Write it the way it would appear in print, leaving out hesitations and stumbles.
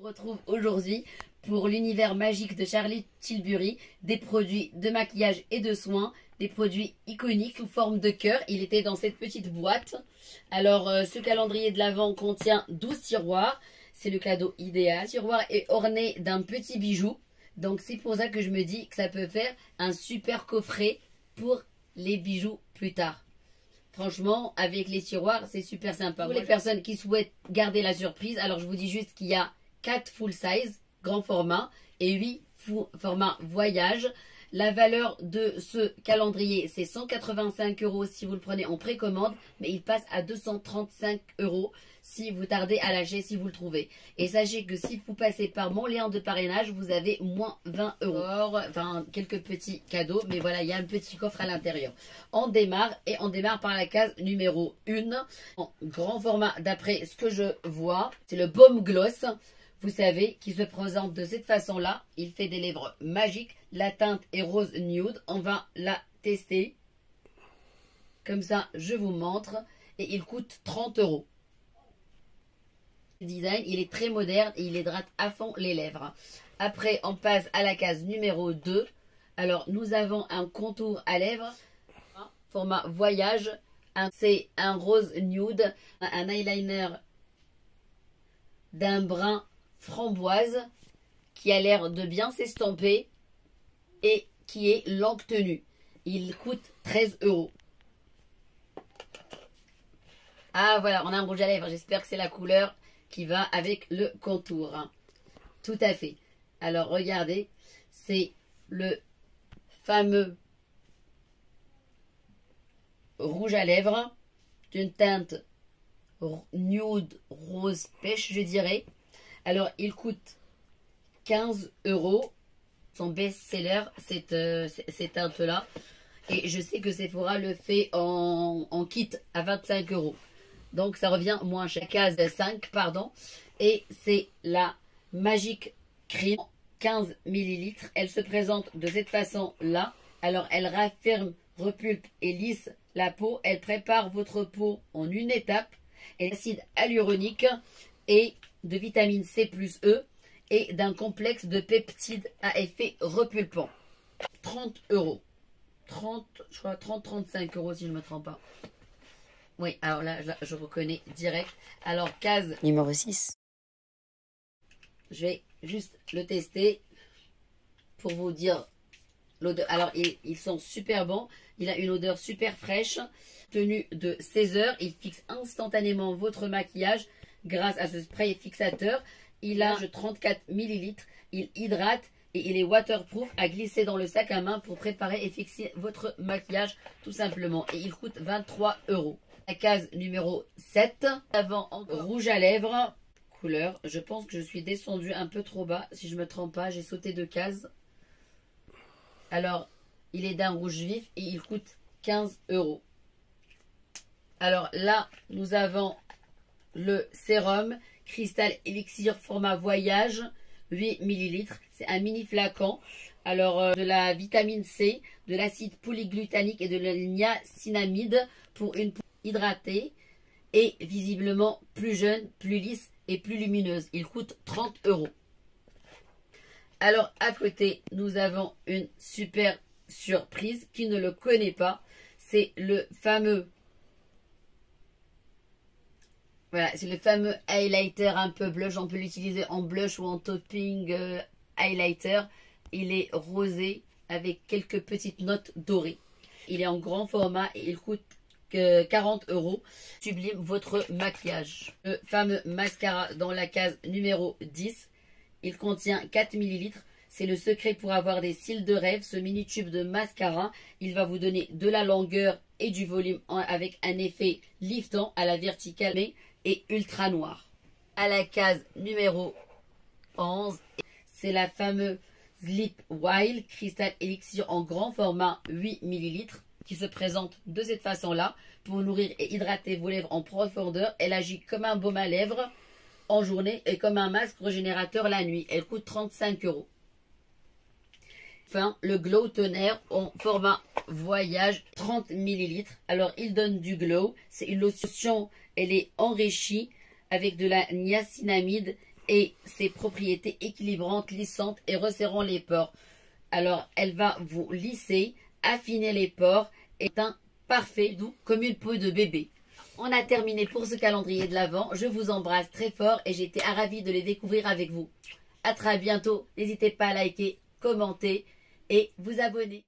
On retrouve aujourd'hui pour l'univers magique de Charlotte Tilbury des produits de maquillage et de soins, des produits iconiques sous forme de cœur. Il était dans cette petite boîte. Alors ce calendrier de l'Avent contient 12 tiroirs. C'est le cadeau idéal. Le tiroir est orné d'un petit bijou. Donc c'est pour ça que je me dis que ça peut faire un super coffret pour les bijoux plus tard. Franchement, avec les tiroirs, c'est super sympa. Pour les personnes qui souhaitent garder la surprise, alors je vous dis juste qu'il y a 4 full size, grand format, et 8 format voyage. La valeur de ce calendrier, c'est 185 € si vous le prenez en précommande, mais il passe à 235 € si vous tardez à lâcher, si vous le trouvez. Et sachez que si vous passez par mon lien de parrainage, vous avez moins 20 €. Enfin, quelques petits cadeaux, mais voilà, il y a un petit coffre à l'intérieur. On démarre par la case numéro 1. En grand format, d'après ce que je vois, c'est le Baume Gloss. Vous savez, qui se présente de cette façon-là. Il fait des lèvres magiques. La teinte est rose nude. On va la tester. Comme ça, je vous montre. Et il coûte 30 €. Le design, il est très moderne et il hydrate à fond les lèvres. Après, on passe à la case numéro 2. Alors, nous avons un contour à lèvres. Format voyage. C'est un rose nude. Un eyeliner d'un brun framboise qui a l'air de bien s'estomper et qui est longue tenue. Il coûte 13 €. Ah voilà, on a un rouge à lèvres. J'espère que c'est la couleur qui va avec le contour. Tout à fait. Alors regardez, c'est le fameux rouge à lèvres d'une teinte nude rose pêche, je dirais. Alors, il coûte 15 €. Son best-seller, cette teinte-là. Et je sais que Sephora le fait en kit à 25 €. Donc, ça revient moins cher. Case 5, pardon. Et c'est la Magic Cream, 15 ml. Elle se présente de cette façon-là. Alors, elle rafferme, repulpe et lisse la peau. Elle prépare votre peau en une étape. Et l'acide hyaluronique et de vitamine C plus E et d'un complexe de peptides à effet repulpant. 30 €. 30, je crois 30-35 € si je ne me trompe pas. Oui, alors là, je reconnais direct. Alors, case numéro 6. Je vais juste le tester pour vous dire l'odeur. Alors, ils sont super bons. Il a une odeur super fraîche. Tenu de 16 heures. Il fixe instantanément votre maquillage grâce à ce spray fixateur. Il a 34 ml. Il hydrate et il est waterproof à glisser dans le sac à main pour préparer et fixer votre maquillage tout simplement. Et il coûte 23 €. La case numéro 7. Avant encore rouge à lèvres. Couleur. Je pense que je suis descendue un peu trop bas. Si je ne me trompe pas, j'ai sauté de case. Alors, il est d'un rouge vif et il coûte 15 €. Alors là, nous avons le sérum Cristal Elixir format voyage, 8 ml. C'est un mini flacon. Alors, de la vitamine C, de l'acide polyglutanique et de la niacinamide pour une peau hydratée et visiblement plus jeune, plus lisse et plus lumineuse. Il coûte 30 €. Alors, à côté, nous avons une super surprise. Qui ne le connaît pas, c'est le fameux... Voilà, c'est le fameux highlighter un peu blush. On peut l'utiliser en blush ou en topping highlighter. Il est rosé avec quelques petites notes dorées. Il est en grand format et il coûte 40 €. Sublime votre maquillage. Le fameux mascara dans la case numéro 10. Il contient 4 ml. C'est le secret pour avoir des cils de rêve. Ce mini tube de mascara, il va vous donner de la longueur et du volume avec un effet liftant à la verticale et ultra noir. À la case numéro 11, c'est la fameuse Sleep Wild Crystal Elixir en grand format 8 ml qui se présente de cette façon-là pour nourrir et hydrater vos lèvres en profondeur. Elle agit comme un baume à lèvres en journée et comme un masque régénérateur la nuit. Elle coûte 35 €. Enfin, le Glow Toner en format voyage, 30 ml. Alors, il donne du glow. C'est une lotion, elle est enrichie avec de la niacinamide et ses propriétés équilibrantes, lissantes et resserrant les pores. Alors, elle va vous lisser, affiner les pores et teint parfait, doux comme une peau de bébé. On a terminé pour ce calendrier de l'Avent. Je vous embrasse très fort et j'étais ravie de les découvrir avec vous. À très bientôt. N'hésitez pas à liker, commenter et vous abonner.